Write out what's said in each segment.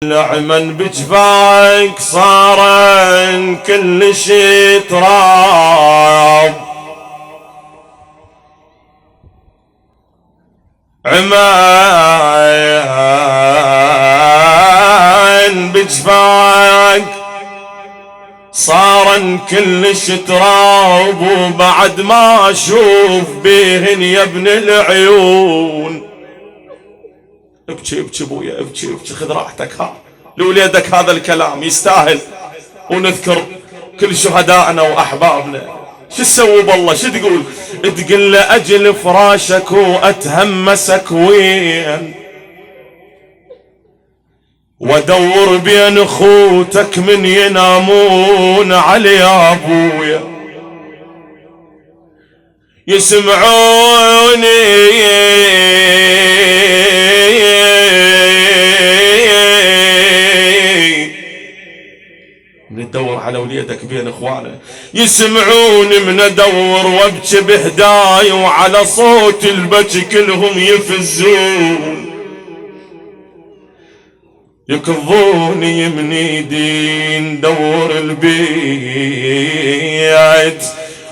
نعما بجفاك صار كل شي تراب، عمان بجفاك صار كل شي تراب، وبعد ما اشوف بيهن يا ابن العيون. ابكي ابكي ابويا ابكي ابكي، خذ راحتك، ها لوليدك هذا الكلام يستاهل، ونذكر كل شهدائنا واحبابنا. شو تسوي بالله؟ شو تقول؟ تقول له اجل فراشك واتهمسك وين، وادور بين اخوتك من ينامون علي يا ابويا، يسمعوني ندور على وليدك بين اخوانه، يسمعوني من ادور وابكي بهداي، وعلى صوت البكي كلهم يفزون، يكضوني من ايدي ندور البيت،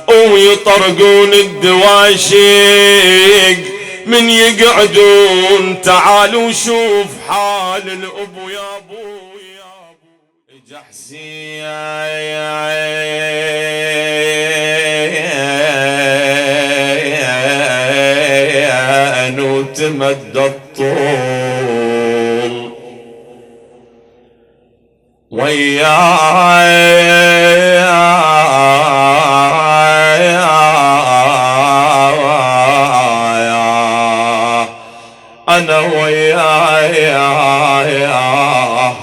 ويطرقون الدواشيق من يقعدون. تعالوا شوف حال الابو يا ابو يا ابو. اجا حسين وتمد الطول وياي، انا وياي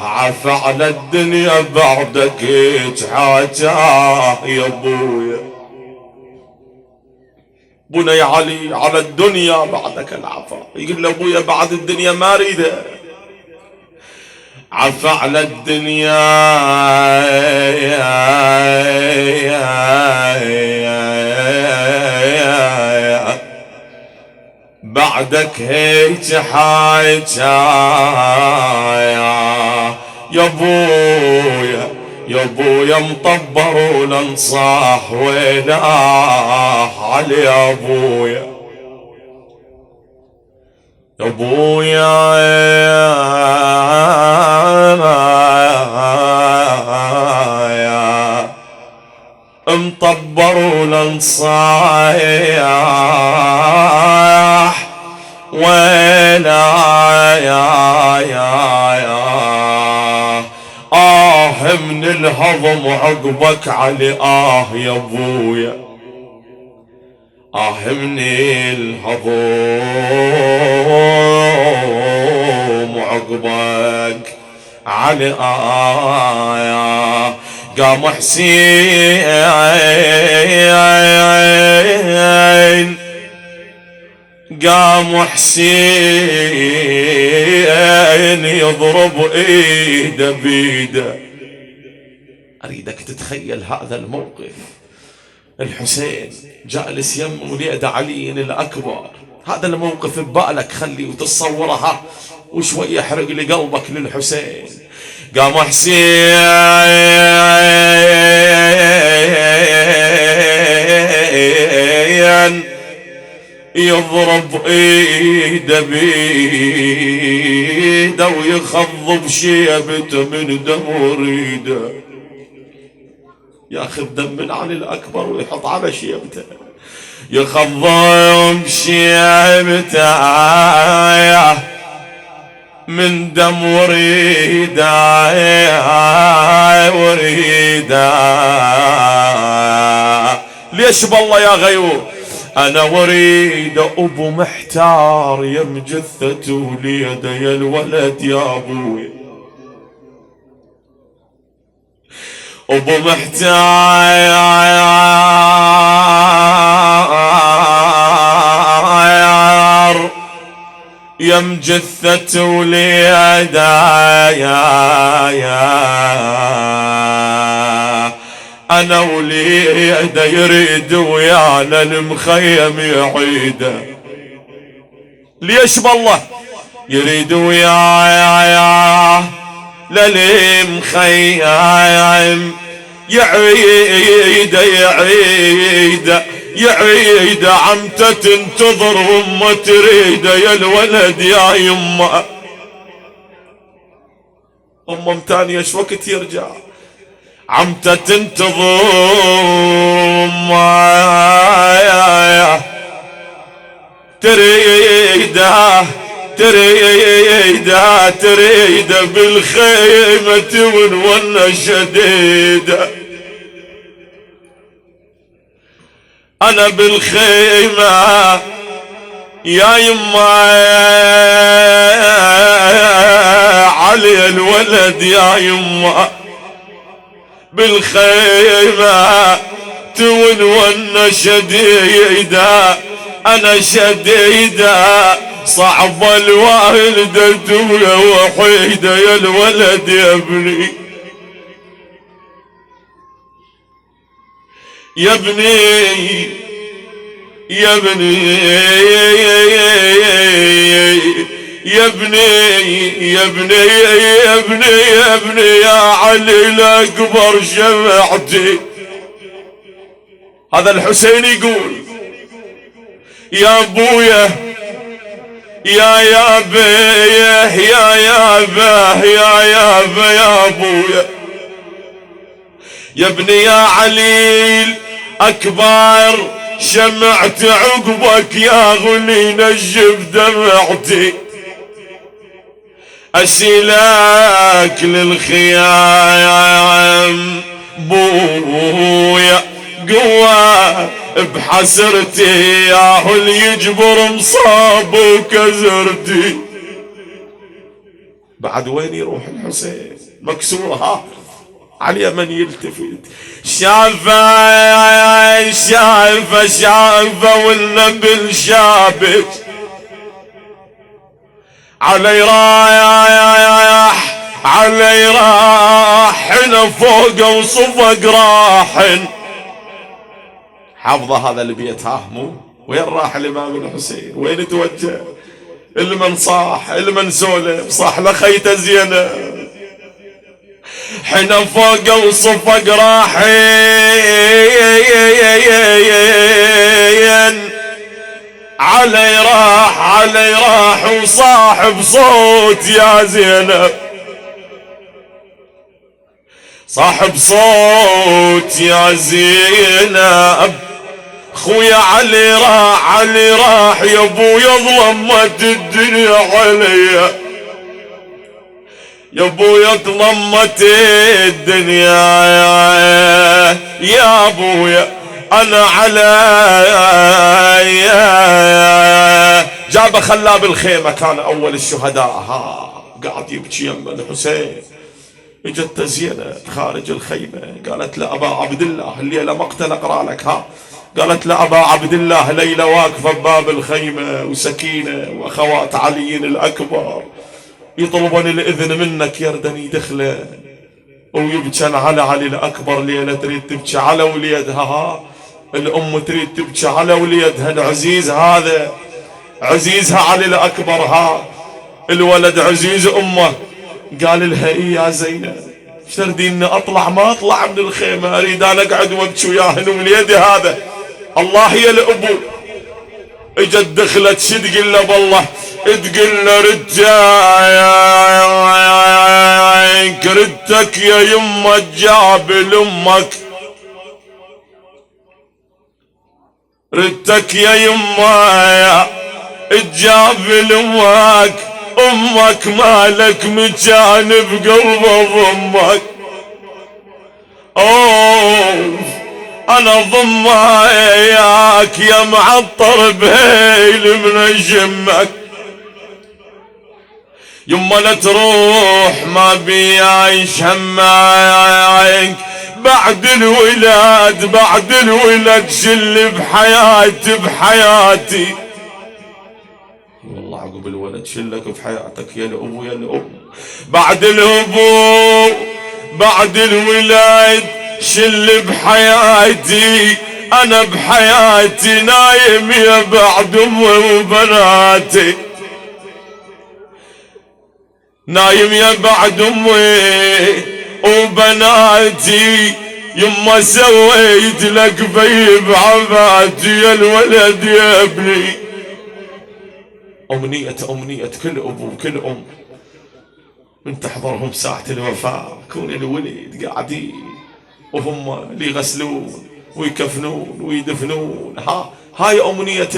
عف على الدنيا بعدك يتحاجاه يا ابويا. بني علي على الدنيا بعدك العفا، يقول له ابويا بعد الدنيا ما اريده، عف على الدنيا بعدك هيك حاجة يا ابويا يا ابويا. مطبر ولنصاح ويناه علي يا ابويا يا ابويا، مطبر ولنصاح ويلا من الهضم عقبك علي يا ابويا، من الهضم عقبك علي قام حسين قام حسين يضرب ايده بيده. اريدك تتخيل هذا الموقف، الحسين جالس يم وليد علي الاكبر، هذا الموقف ببالك خلي وتتصورها وشوي يحرق لي قلبك للحسين. قام حسين يضرب ايده بيده ويخضب شيبته من دم وريده، ياخذ دم من علي الاكبر ويحط على شيبته، يخضب شيبته من دم وريده وريده. ليش بالله يا غيور؟ انا وريد ابو محتار يم جثة وليده يا الولد يا ابوي، ابو محتار يم جثة وليده انا وليده يريد ويانا المخيم يعيده. ليش بالله؟ يريد ويايا للمخيم يعيد عمته تنتظر وامه تريده يا الولد يا يمه. امه متانية ايش وقت يرجع؟ عمته تنتظر امه تريده بالخيمة ونونة شديدة. أنا بالخيمة يا يما علي الولد يا يما بالخيمة ونونة شديدة. أنا شديدة صعب الوالدة تبقى وحيدة يا الولد يا ابني يا ابني يا ابني يا ابني يا ابني يا ابني يا ابني يا علي الأكبر شمعتي. هذا الحسين يقول يا ابويا يا بيه يا به يا ابويا يا ابني يا علي اكبر شمعت عقبك يا غني نجف دمعتي. اشيلك للخيام بويا قوة بحسرتي ياهو اللي يجبر مصاب وكزرتي. بعد وين يروح الحسين مكسور ها على اليمن يلتفت شافه والنبل شابك علي راح هنا فوق وصفق راحن. حافظه هذا البيت ها مو وين راح الامام الحسين وين توجه؟ المن صاح المن سولف صاح لخيته زينب حنا فوق وصفق راحين علي راح وصاحب صوت يا زينب صاحب صوت يا زينب. خويا علي راح يا ابويا ظلمت الدنيا عليا يا ابويا ظلمت الدنيا يا ابويا انا علي جابه خلاه بالخيمه كان اول الشهداء ها قاعد يبكي يم الحسين. اجت زينب خارج الخيمه قالت له ابا عبد الله الليله مقتل اقرا لك ها. قالت له ابا عبد الله ليلى واقفه بباب الخيمه وسكينه واخوات علي الاكبر يطلبون الاذن منك يردني دخله ويبكن على علي الاكبر. ليله تريد تبكي على وليدها ها الام تريد تبكي على وليدها العزيز هذا عزيزها علي الاكبر ها الولد عزيز امه. قال لها ايه يا زينب ايش تردين اطلع ما اطلع من الخيمه اريد انا اقعد وابكي وياهن وليدي هذا الله يا الابو. اجت دخلت شو تقول له بالله تقول له ردتك يا يمه تجاب لامك ردتك يا يمه تجاب لامك امك مالك مكان بقلب ضمك. اوه انا ضماياك يا معطر بهيل من جمك يما لا تروح ما بيعيش همك بعد الولاد شل بحياتي والله عقب الولد شلك بحياتك يا الابو يا الام. بعد الولاد شل بحياتي انا بحياتي نايم يا بعد امي وبناتي. نايم يا بعد امي وبناتي، يما سويت لك بيب عباتي يا الولد يا ابني. أمنية كل أبو وكل أم من تحضرهم ساعة الوفاة، كون الولد قاعدين وهم اللي يغسلون ويكفنون ويدفنون. هاي أمنية